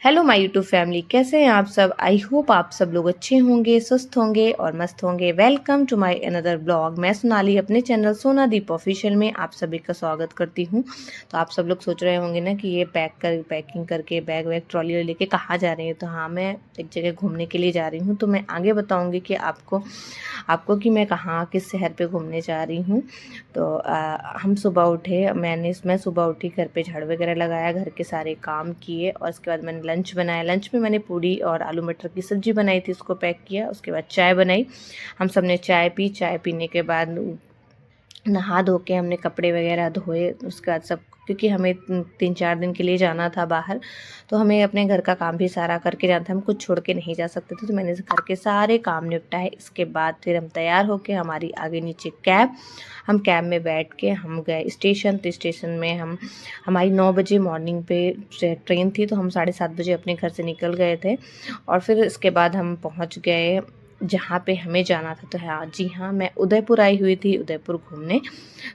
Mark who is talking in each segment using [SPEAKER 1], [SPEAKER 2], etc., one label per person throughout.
[SPEAKER 1] Hello my YouTube family, कैसे हैं आप सब। आई होप आप सब लोग अच्छे होंगे, स्वस्थ होंगे और मस्त होंगे। Welcome to my another blog. मैं सोनाली अपने चैनल सोनादीप ऑफिशियल में आप सभी का स्वागत करती हूं। तो आप सब लोग सोच रहे होंगे ना कि ये पैकिंग करके बैग वैग ट्रॉली लेके कहाँ जा रही है। तो हाँ, मैं एक जगह घूमने के लिए जा रही हूँ। तो मैं आगे बताऊँगी कि आपको कि मैं कहाँ किस शहर पर घूमने जा रही हूँ। तो हम सुबह उठे, मैं सुबह उठी, घर पे झाड़ू वगैरह लगाया, घर के सारे काम किए और उसके बाद मैंने लंच बनाया। लंच में मैंने पूड़ी और आलू मटर की सब्ज़ी बनाई थी, उसको पैक किया। उसके बाद चाय बनाई, हम सब ने चाय पी। चाय पीने के बाद नहा धो के हमने कपड़े वगैरह धोए। उसके बाद सब, क्योंकि हमें 3-4 दिन के लिए जाना था बाहर, तो हमें अपने घर का काम भी सारा करके जाना था, हम कुछ छोड़ के नहीं जा सकते थे। तो मैंने घर के सारे काम निपटाए। इसके बाद फिर हम तैयार होके, हमारी आगे नीचे कैब, हम कैब में बैठ के हम गए स्टेशन। तो स्टेशन में हमारी 9 बजे मॉर्निंग पे ट्रेन थी, तो हम 7:30 बजे अपने घर से निकल गए थे। और फिर इसके बाद हम पहुंच गए जहाँ पे हमें जाना था। तो हाँ जी हाँ, मैं उदयपुर आई हुई थी, उदयपुर घूमने।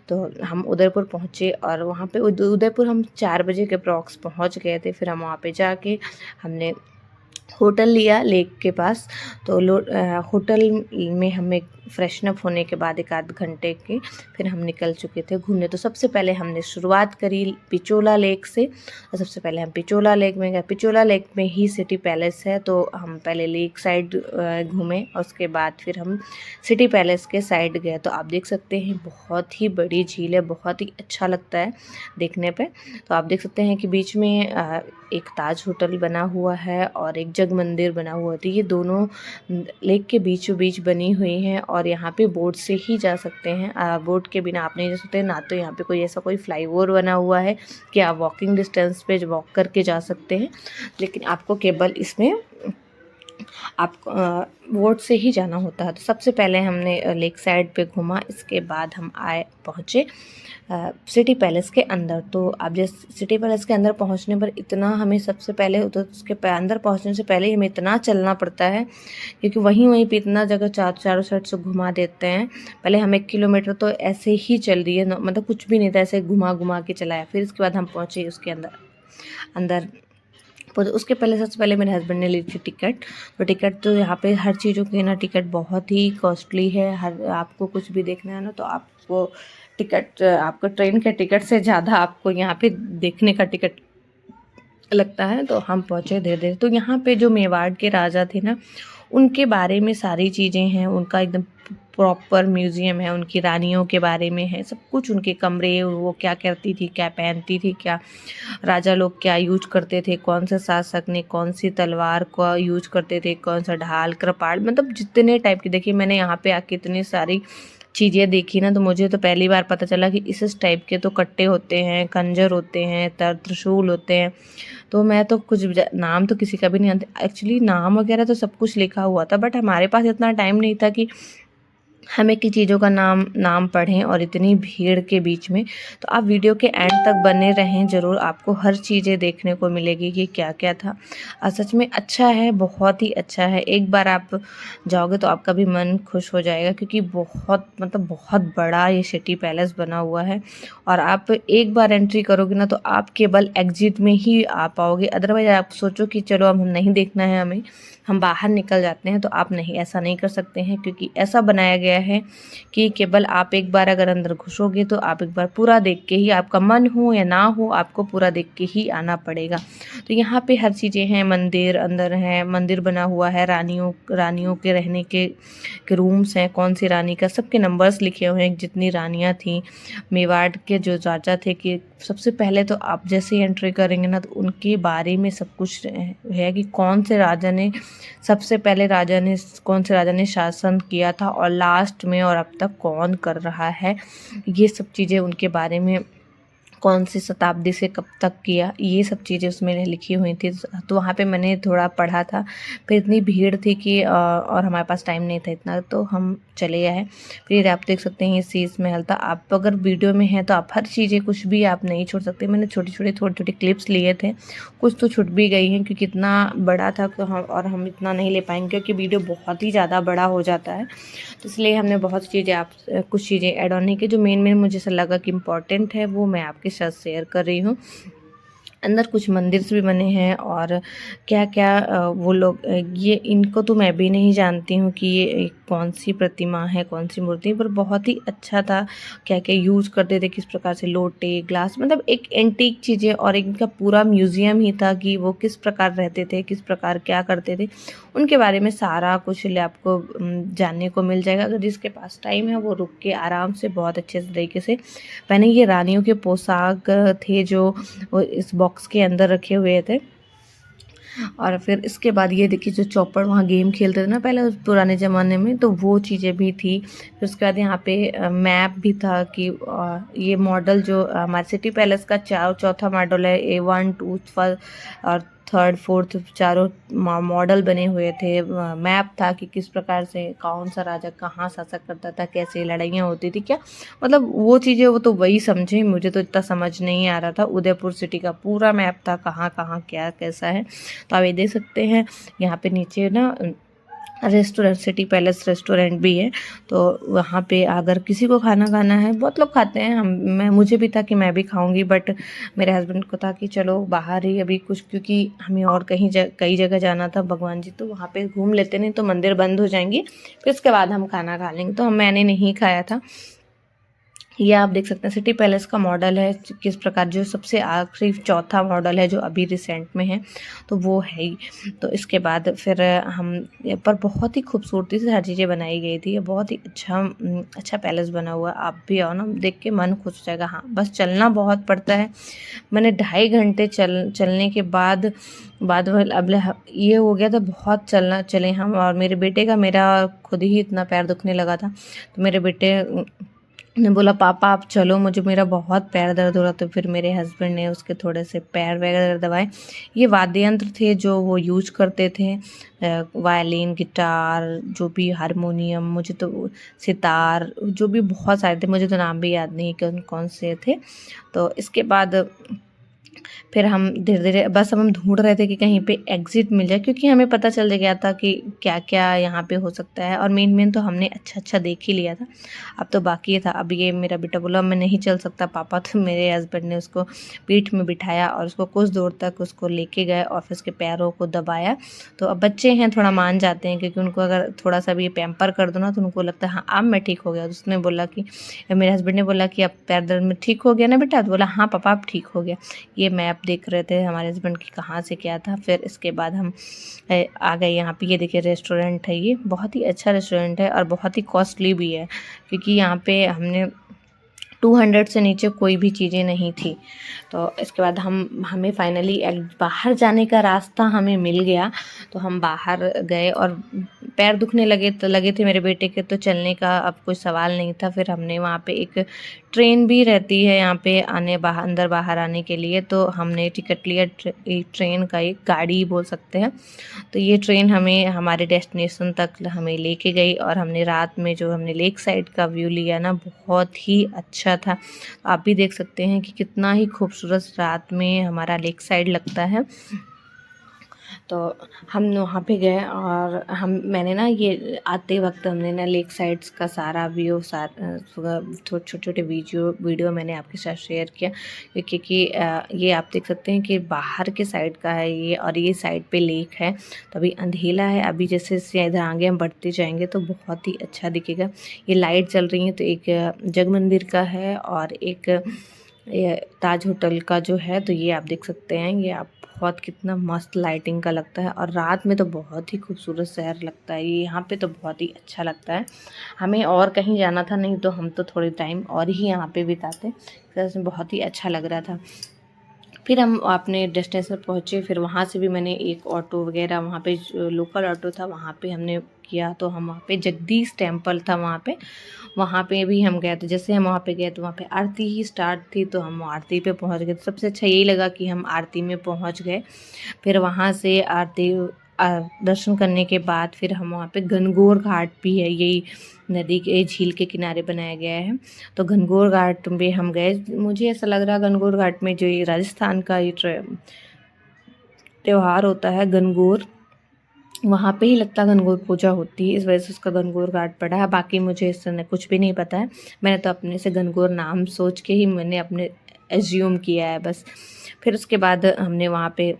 [SPEAKER 1] तो हम उदयपुर पहुँचे और वहाँ पे उदयपुर हम 4 बजे के अप्रॉक्स पहुँच गए थे। फिर हम वहाँ पे जाके हमने होटल लिया लेक के पास। तो होटल में हमें फ्रेशन अप होने के बाद 1 आध घंटे के फिर हम निकल चुके थे घूमने। तो सबसे पहले हमने शुरुआत करी पिचोला लेक से। और सबसे पहले हम पिचोला लेक में गए। पिचोला लेक में ही सिटी पैलेस है, तो हम पहले लेक साइड घूमे और उसके बाद फिर हम सिटी पैलेस के साइड गए। तो आप देख सकते हैं बहुत ही बड़ी झील है, बहुत ही अच्छा लगता है देखने पे। तो आप देख सकते हैं कि बीच में एक ताज होटल बना हुआ है और एक जग मंदिर बना हुआ है। ये दोनों लेक के बीचों बीच बनी हुई हैं और यहाँ पे बोट से ही जा सकते हैं। बोट के बिना आप नहीं जा सकते। ना तो यहाँ पे कोई ऐसा कोई फ्लाईओवर बना हुआ है कि आप वॉकिंग डिस्टेंस पे वॉक करके जा सकते हैं, लेकिन आपको केवल इसमें आपको बोट से ही जाना होता है। तो सबसे पहले हमने लेक साइड पे घूमा। इसके बाद हम पहुँचे सिटी पैलेस के अंदर। तो आप जैसे सिटी पैलेस के अंदर पहुंचने पर इतना हमें सबसे पहले, तो उसके अंदर पहुंचने से पहले ही हमें इतना चलना पड़ता है, क्योंकि वहीं पे इतना जगह चारों साइड से घुमा देते हैं। पहले हम 1 किलोमीटर तो ऐसे ही चल रही है, मतलब कुछ भी नहीं था, ऐसे घुमा घुमा के चलाया। फिर इसके बाद हम पहुँचे उसके अंदर तो उसके पहले, सबसे पहले मेरे हस्बैंड ने ली थी टिकट। तो टिकट तो यहाँ पे हर चीज़ों की ना टिकट बहुत ही कॉस्टली है। आपको कुछ भी देखना है ना, तो आपको आपको ट्रेन के टिकट से ज़्यादा आपको यहाँ पे देखने का टिकट लगता है। तो हम पहुँचे धीरे धीरे। तो यहाँ पे जो मेवाड़ के राजा थे ना, उनके बारे में सारी चीज़ें हैं। उनका एकदम प्रॉपर म्यूज़ियम है, उनकी रानियों के बारे में है सब कुछ। उनके कमरे, वो क्या करती थी, क्या पहनती थी, क्या राजा लोग क्या यूज करते थे, कौन से शासक ने कौन सी तलवार को यूज करते थे, कौन सा ढाल, कृपाण, मतलब जितने टाइप की। देखिए, मैंने यहाँ पे आके इतनी सारी चीज़ें देखी ना, तो मुझे तो पहली बार पता चला कि इस टाइप के तो कट्टे होते हैं, खंजर होते हैं, त्रिशूल होते हैं। तो मैं तो कुछ नाम तो किसी का भी नहीं आता। एक्चुअली नाम वगैरह तो सब कुछ लिखा हुआ था, बट हमारे पास इतना टाइम नहीं था कि हम एक ही चीज़ों का नाम पढ़ें, और इतनी भीड़ के बीच में। तो आप वीडियो के एंड तक बने रहें ज़रूर, आपको हर चीज़ें देखने को मिलेगी कि क्या क्या था। सच में अच्छा है, बहुत ही अच्छा है। एक बार आप जाओगे तो आपका भी मन खुश हो जाएगा, क्योंकि बहुत बड़ा ये सिटी पैलेस बना हुआ है। और आप एक बार एंट्री करोगे ना, तो आप केवल एग्जिट में ही आ पाओगे। अदरवाइज आप सोचो कि चलो अब हम नहीं देखना है, हम बाहर निकल जाते हैं, तो आप नहीं, ऐसा नहीं कर सकते हैं। क्योंकि ऐसा बनाया गया है कि केवल आप एक बार अगर अंदर घुसोगे, तो आप एक बार पूरा देख के ही, आपका मन हो या ना हो, आपको पूरा देख के ही आना पड़ेगा। तो यहाँ पे हर चीज़ें हैं। मंदिर अंदर है, मंदिर बना हुआ है, रानियों के रहने के रूम्स हैं। कौन सी रानी का, सबके नंबर्स लिखे हुए हैं, जितनी रानियाँ थी मेवाड़ के जो राजा थे। कि सबसे पहले तो आप जैसे ही एंट्री करेंगे ना, तो उनके बारे में सब कुछ है कि कौन से राजा ने कौन से राजा ने शासन किया था, और लास्ट में और अब तक कौन कर रहा है, ये सब चीज़ें उनके बारे में, कौन सी शताब्दी से कब तक किया, ये सब चीज़ें उसमें लिखी हुई थी। तो वहाँ पे मैंने थोड़ा पढ़ा था। फिर इतनी भीड़ थी कि और हमारे पास टाइम नहीं था इतना, तो हम चले आए। फिर आप देख सकते हैं ये शीश महल था। आप अगर वीडियो में हैं तो आप हर चीज़ें, कुछ भी आप नहीं छोड़ सकते। मैंने छोटी छोटी क्लिप्स लिए थे, कुछ तो छूट भी गई हैं, क्योंकि इतना बड़ा था और हम इतना नहीं ले पाएंगे, क्योंकि वीडियो बहुत ही ज़्यादा बड़ा हो जाता है। तो इसलिए हमने बहुत सी चीज़ें कुछ चीज़ें ऐड ऑन नहीं की। जो मेन मुझे ऐसा लगा कि इम्पॉर्टेंट है, वो मैं आपके साथ शेयर कर रही हूँ। अंदर कुछ मंदिर भी बने हैं और क्या-क्या वो लोग ये इनको तो मैं भी नहीं जानती हूँ कि ये कौन सी प्रतिमा है, कौन सी मूर्ति है, पर बहुत ही अच्छा था। क्या-क्या यूज़ करते थे, किस प्रकार से लोटे, ग्लास, मतलब एक एंटीक चीज़ें, और इनका पूरा म्यूज़ियम ही था कि वो किस प्रकार रहते थे, किस प्रकार क्या करते थे। उनके बारे में सारा कुछ आपको जानने को मिल जाएगा। अगर जिसके पास टाइम है वो रुक के आराम से बहुत अच्छे से तरीके से पहने। ये रानियों के पोशाक थे जो वो इस बॉक्स के अंदर रखे हुए थे। और फिर इसके बाद ये देखिए जो चौपड़ वहाँ गेम खेलते थे ना पहले उस पुराने ज़माने में, तो वो चीज़ें भी थी। फिर उसके बाद यहाँ पे मैप भी था कि ये मॉडल जो हमारे सिटी पैलेस का चौथा मॉडल है, A1 2 और थर्ड फोर्थ चारों मॉडल बने हुए थे। मैप था कि किस प्रकार से कौन सा राजा कहाँ शासक करता था, कैसे लड़ाइयाँ होती थी, क्या मतलब वो चीज़ें, वो तो वही समझे, मुझे तो इतना समझ नहीं आ रहा था। उदयपुर सिटी का पूरा मैप था, कहाँ कहाँ क्या कैसा है। तो आप ये देख सकते हैं यहाँ पे नीचे ना रेस्टोरेंट, सिटी पैलेस रेस्टोरेंट भी है। तो वहाँ पे अगर किसी को खाना खाना है, बहुत लोग खाते हैं, मुझे भी था कि मैं भी खाऊंगी, बट मेरे हस्बैंड को था कि चलो बाहर ही अभी कुछ, क्योंकि हमें और कई जगह जाना था भगवान जी, तो वहाँ पे घूम लेते, नहीं तो मंदिर बंद हो जाएंगी, फिर उसके बाद हम खाना खा लेंगे। तो मैंने नहीं खाया था। ये आप देख सकते हैं सिटी पैलेस का मॉडल है किस प्रकार, जो सबसे आखिरी चौथा मॉडल है जो अभी रिसेंट में है, तो वो है ही। तो इसके बाद फिर हम पर बहुत ही खूबसूरती से हर चीज़ें बनाई गई थी। ये बहुत ही अच्छा पैलेस बना हुआ है। आप भी आओ ना, देख के मन खुश हो जाएगा। हाँ, बस चलना बहुत पड़ता है। मैंने 2.5 घंटे चलने के बाद अब ये हो गया था, बहुत चले हम, और मेरे बेटे का, मेरा खुद ही इतना पैर दुखने लगा था, तो मेरे बेटे ने बोला पापा आप चलो, मुझे मेरा बहुत पैर दर्द हो रहा। तो फिर मेरे हस्बैंड ने उसके थोड़े से पैर वगैरह दबाए। ये वाद्य यंत्र थे जो वो यूज करते थे, वायलिन, गिटार, जो भी हारमोनियम, मुझे तो सितार, जो भी बहुत सारे थे, मुझे तो नाम भी याद नहीं कौन कौन से थे। तो इसके बाद फिर हम धीरे धीरे बस हम ढूंढ रहे थे कि कहीं पे एग्जिट मिल जाए, क्योंकि हमें पता चल गया था कि क्या क्या यहाँ पे हो सकता है, और मेन तो हमने अच्छा देख ही लिया था। अब तो बाकी था। अब ये मेरा बेटा बोला मैं नहीं चल सकता पापा, तो मेरे हस्बैंड ने उसको पीठ में बिठाया और उसको कुछ दूर तक उसको लेके गए और फिर उसके पैरों को दबाया। तो अब बच्चे हैं, थोड़ा मान जाते हैं, क्योंकि उनको अगर थोड़ा सा भी पैम्पर कर दो ना, तो उनको लगता है हाँ अब मैं ठीक हो गया। तो उसने बोला कि, मेरे हस्बैंड ने बोला कि अब पैर दर्द में ठीक हो गया ना बेटा, तो बोला हाँ पापा अब ठीक हो गया। ये मैप देख रहे थे हमारे हस्बैंड की कहाँ से क्या था। फिर इसके बाद हम आ गए यहाँ पे। ये देखिए रेस्टोरेंट है, ये बहुत ही अच्छा रेस्टोरेंट है और बहुत ही कॉस्टली भी है, क्योंकि यहाँ पे हमने 200 से नीचे कोई भी चीज़ें नहीं थी। तो इसके बाद हमें फाइनली बाहर जाने का रास्ता हमें मिल गया। तो हम बाहर गए और पैर दुखने लगे थे मेरे बेटे के, तो चलने का अब कोई सवाल नहीं था। फिर हमने वहाँ पे एक ट्रेन भी रहती है यहाँ पे अंदर बाहर आने के लिए, तो हमने टिकट लिया ट्रेन का, एक गाड़ी बोल सकते हैं। तो ये ट्रेन हमें हमारे डेस्टिनेशन तक हमें लेके गई, और हमने रात में जो हमने लेक साइड का व्यू लिया ना, बहुत ही अच्छा था। आप भी देख सकते हैं कि कितना ही खूबसूरत रात में हमारा लेक साइड लगता है। तो हम वहाँ पे गए और मैंने ना ये आते वक्त हमने ना लेक साइड्स का सारा व्यू छोटे छोटे वीडियो मैंने आपके साथ शेयर किया, क्योंकि ये आप देख सकते हैं कि बाहर के साइड का है ये, और ये साइड पे लेक है। तो अभी अंधेला है, अभी जैसे जैसे इधर आगे हम बढ़ते जाएंगे तो बहुत ही अच्छा दिखेगा। ये लाइट चल रही है, तो एक जग मंदिर का है और एक ये ताज होटल का जो है, तो ये आप देख सकते हैं। ये आप बहुत कितना मस्त लाइटिंग का लगता है, और रात में तो बहुत ही खूबसूरत शहर लगता है ये। यहाँ पे तो बहुत ही अच्छा लगता है। हमें और कहीं जाना था, नहीं तो हम तो थोड़ी टाइम और ही यहाँ पे बिताते, तो बहुत ही अच्छा लग रहा था। फिर हम अपने डेस्टिनेशन पहुँचे। फिर वहाँ से भी मैंने एक ऑटो वगैरह, वहाँ पे लोकल ऑटो था, वहाँ पे हमने किया। तो हम वहाँ पे जगदीश टेम्पल था वहाँ पे भी हम गए। तो जैसे हम वहाँ पे गए तो वहाँ पे आरती ही स्टार्ट थी, तो हम आरती पे पहुँच गए। तो सबसे अच्छा यही लगा कि हम आरती में पहुँच गए। फिर वहाँ से आरती दर्शन करने के बाद फिर हम वहाँ पे घनघोर घाट भी है, यही नदी के झील के किनारे बनाया गया है। तो घनघोर घाट में हम गए। मुझे ऐसा लग रहा घनघोर घाट में जो ये राजस्थान का ये त्योहार होता है घनघोर, वहाँ पे ही लगता है घनघोर पूजा होती है, इस वजह से उसका घनघोर घाट पड़ा है। बाकी मुझे इस समय कुछ भी नहीं पता है। मैंने तो अपने से घनघोर नाम सोच के ही मैंने अपने एज्यूम किया है बस। फिर उसके बाद हमने वहाँ पे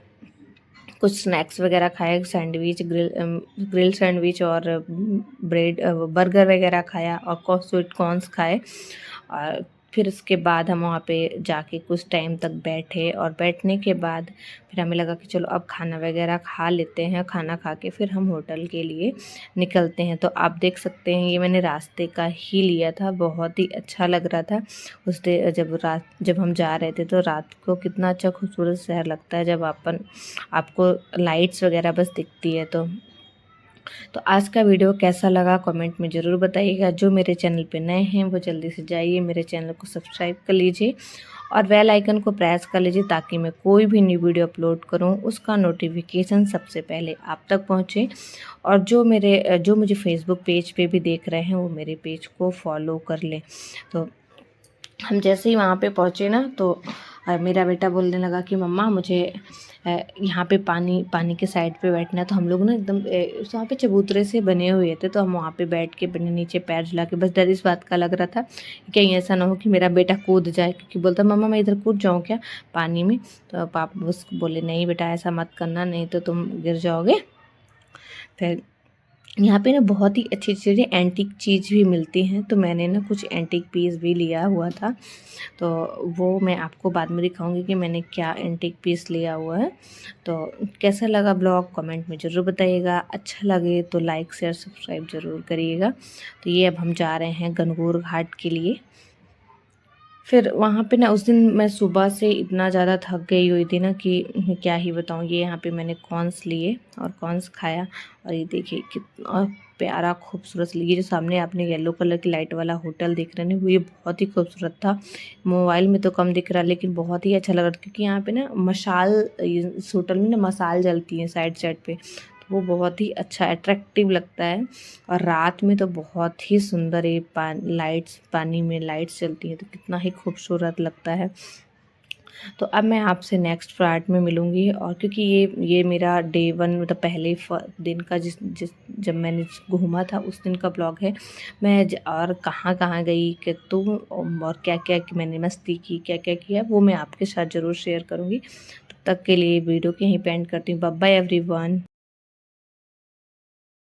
[SPEAKER 1] कुछ स्नैक्स वगैरह खाए, सैंडविच, ग्रिल सैंडविच और ब्रेड बर्गर वगैरह खाया और स्वीट कॉर्न्स खाए। और फिर उसके बाद हम वहाँ पे जाके कुछ टाइम तक बैठे और बैठने के बाद फिर हमें लगा कि चलो अब खाना वगैरह खा लेते हैं। खाना खा के फिर हम होटल के लिए निकलते हैं। तो आप देख सकते हैं ये मैंने रास्ते का ही लिया था, बहुत ही अच्छा लग रहा था। उस डे जब हम जा रहे थे तो रात को कितना अच्छा खूबसूरत शहर लगता है जब आपको लाइट्स वगैरह बस दिखती है। तो आज का वीडियो कैसा लगा कमेंट में ज़रूर बताइएगा। जो मेरे चैनल पे नए हैं वो जल्दी से जाइए मेरे चैनल को सब्सक्राइब कर लीजिए और बेल आइकन को प्रेस कर लीजिए ताकि मैं कोई भी न्यू वीडियो अपलोड करूं उसका नोटिफिकेशन सबसे पहले आप तक पहुंचे। और जो मुझे फेसबुक पेज पे भी देख रहे हैं वो मेरे पेज को फॉलो कर लें। तो हम जैसे ही वहाँ पे पहुँचे ना तो मेरा बेटा बोलने लगा कि मम्मा मुझे यहाँ पे पानी के साइड पे बैठना है। तो हम लोग ना एकदम वहाँ पे चबूतरे से बने हुए थे तो हम वहाँ पे बैठ के अपने नीचे पैर झुला के, बस डर इस बात का लग रहा था कि कहीं ऐसा ना हो कि मेरा बेटा कूद जाए, क्योंकि बोलता मम्मा मैं इधर कूद जाऊँ क्या पानी में। तो पापा उसको बोले नहीं बेटा ऐसा मत करना, नहीं तो तुम गिर जाओगे। फिर यहाँ पे ना बहुत ही अच्छी चीज़ें एंटीक चीज़ भी मिलती हैं, तो मैंने ना कुछ एंटीक पीस भी लिया हुआ था। तो वो मैं आपको बाद में दिखाऊंगी कि मैंने क्या एंटीक पीस लिया हुआ है। तो कैसा लगा ब्लॉग कमेंट में ज़रूर बताइएगा। अच्छा लगे तो लाइक शेयर सब्सक्राइब ज़रूर करिएगा। तो ये अब हम जा रहे हैं गणगौर घाट के लिए। फिर वहाँ पे ना उस दिन मैं सुबह से इतना ज़्यादा थक गई हुई थी ना कि क्या ही बताऊँ। ये यहाँ पे मैंने कॉर्न्स लिए और कॉर्न्स खाया और ये देखिए कितना प्यारा खूबसूरत। ये जो सामने आपने येलो कलर की लाइट वाला होटल देख रहे हैं वो ये बहुत ही खूबसूरत था। मोबाइल में तो कम दिख रहा लेकिन बहुत ही अच्छा लग रहा था, क्योंकि यहाँ पे ना मशाल, इस होटल में ना मसाल जलती है साइड साइड पे, तो वो बहुत ही अच्छा अट्रैक्टिव लगता है। और रात में तो बहुत ही सुंदर ये पानी में लाइट्स चलती हैं तो कितना ही खूबसूरत लगता है। तो अब मैं आपसे नेक्स्ट पार्ट में मिलूँगी। और क्योंकि ये मेरा डे 1 मतलब पहले दिन का जिस जिस जब मैंने घूमा था उस दिन का ब्लॉग है। और कहाँ कहाँ गई कि तुम और क्या क्या मैंने मस्ती की, क्या क्या किया, वो मैं आपके साथ ज़रूर शेयर करूँगी। तब तक के लिए वीडियो को यहीं पे एंड करती हूँ। Bye bye everyone.